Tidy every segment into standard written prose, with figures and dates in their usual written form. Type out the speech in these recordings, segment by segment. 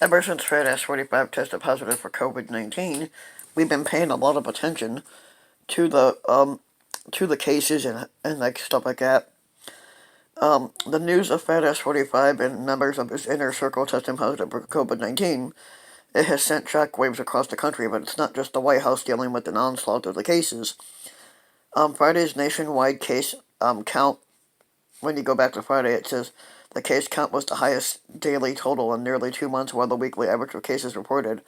Ever since Fred 45 tested positive for COVID-19, we've been paying a lot of attention to the cases and like stuff like that. The news of Fred 45 and members of his inner circle testing positive for COVID-19, it has sent shockwaves across the country, but it's not just the White House dealing with an onslaught of the cases. Friday's nationwide case count, when you go back to Friday, it says the case count was the highest daily total in nearly 2 months, while the weekly average of cases reported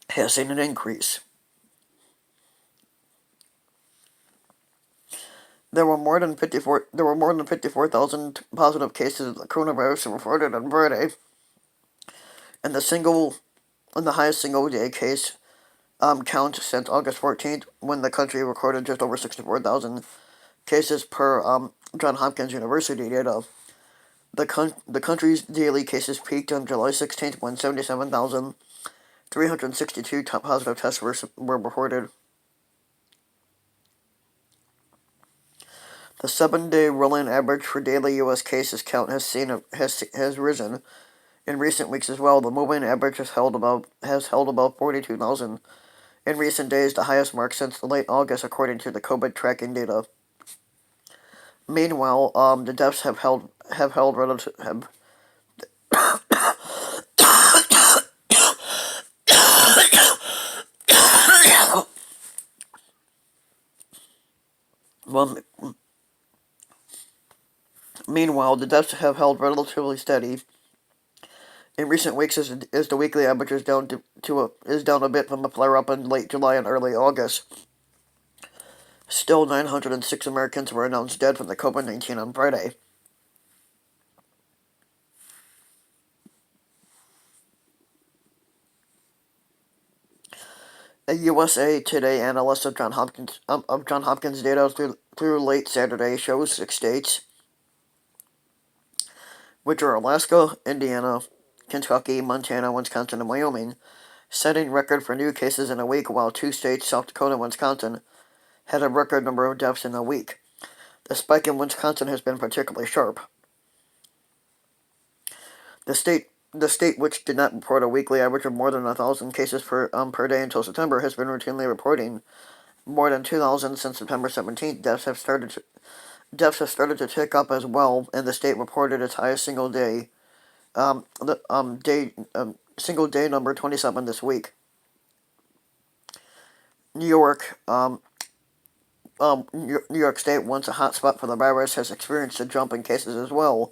has seen an increase. There were more than 54,000 positive cases of the coronavirus reported on Friday, and the highest single day case count since August 14th, when the country recorded just over 64,000 cases per Johns Hopkins University data. The country's daily cases peaked on July 16th, when 77,362 positive tests were reported. The 7-day rolling average for daily U.S. cases count has risen in recent weeks as well. The moving average has held above 42,000 in recent days, the highest mark since late August, according to the COVID tracking data. Meanwhile, the deaths have held relative have well, meanwhile the deaths have held relatively steady in recent weeks, as the weekly average is down a bit from the flare up in late July and early August. Still, 906 Americans were announced dead from the COVID-19 on Friday. A USA Today analyst of Johns Hopkins data through late Saturday shows 6 states, which are Alaska, Indiana, Kentucky, Montana, Wisconsin, and Wyoming, setting record for new cases in a week, while 2 states, South Dakota and Wisconsin, had a record number of deaths in a week. The spike in Wisconsin has been particularly sharp. The state, which did not report a weekly average of more than 1,000 cases per day until September, has been routinely reporting more than 2,000 since September 17th. Deaths have started to tick up as well, and the state reported its highest single day number 27 this week. New York, New York State, once a hotspot for the virus, has experienced a jump in cases as well.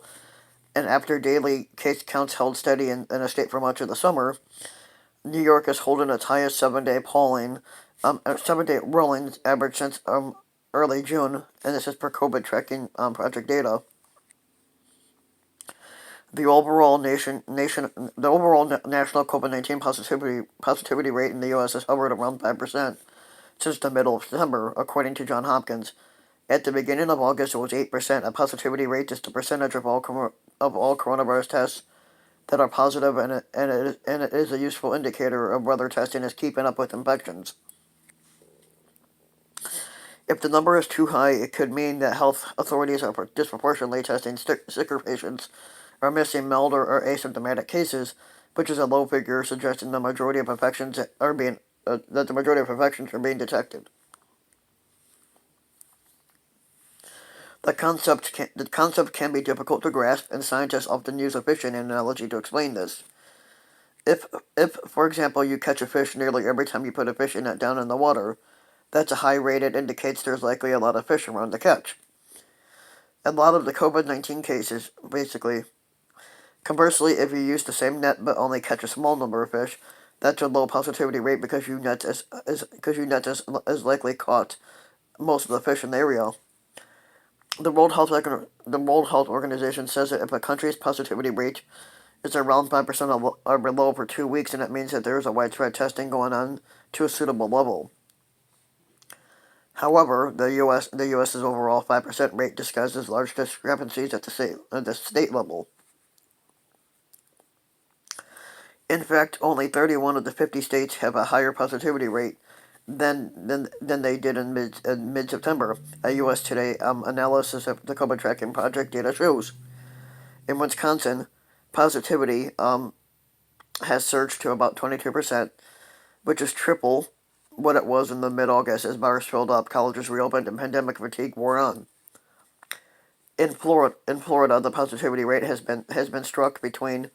And after daily case counts held steady in a state for much of the summer, New York is holding its highest 7-day rolling average since early June, and this is per COVID tracking project data. The overall national COVID-19 positivity rate in the U.S. has hovered around 5% since the middle of September, according to Johns Hopkins. At the beginning of August, it was 8%. A positivity rate is the percentage of all coronavirus tests that are positive, and it is a useful indicator of whether testing is keeping up with infections. If the number is too high, it could mean that health authorities are disproportionately testing sicker patients, or missing mild or asymptomatic cases, which is a low figure, suggesting the majority of infections are being detected. The concept can be difficult to grasp, and scientists often use a fishing analogy to explain this. If, for example, you catch a fish nearly every time you put a fishing net down in the water, that's a high rate. It indicates there's likely a lot of fish around to catch. A lot of the COVID-19 cases, basically. Conversely, if you use the same net but only catch a small number of fish, that's a low positivity rate because your net is likely caught most of the fish in the area. The World Health Organization says that if a country's positivity rate is around 5% or below for 2 weeks, and it means that there is a widespread testing going on to a suitable level. However, the U.S.'s overall 5% rate disguises large discrepancies at the state level. In fact, only 31 of the 50 states have a higher positivity rate than they did in mid-September. A U.S. Today analysis of the COVID tracking project data shows. In Wisconsin, positivity has surged to about 22%, which is triple what it was in the mid-August as bars filled up, colleges reopened, and pandemic fatigue wore on. In Florida, the positivity rate has been struck between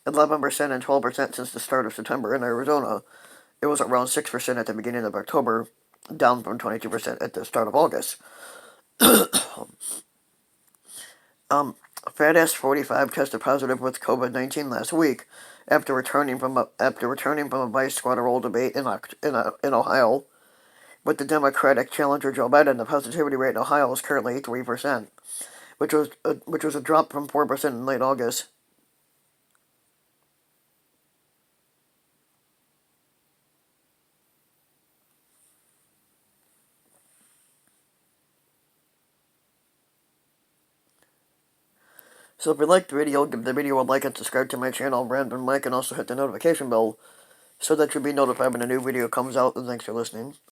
11% and 12% since the start of September. In Arizona, it was around 6% at the beginning of October, down from 22% at the start of August. Um, Fat 45 tested positive with COVID-19 last week after returning from a vice squad debate in Ohio with the Democratic challenger Joe Biden. The positivity rate in Ohio is currently 3%, which was a drop from 4% in late August. So if you liked the video, give the video a like and subscribe to my channel, Random Mike, and also hit the notification bell so that you'll be notified when a new video comes out. And thanks for listening.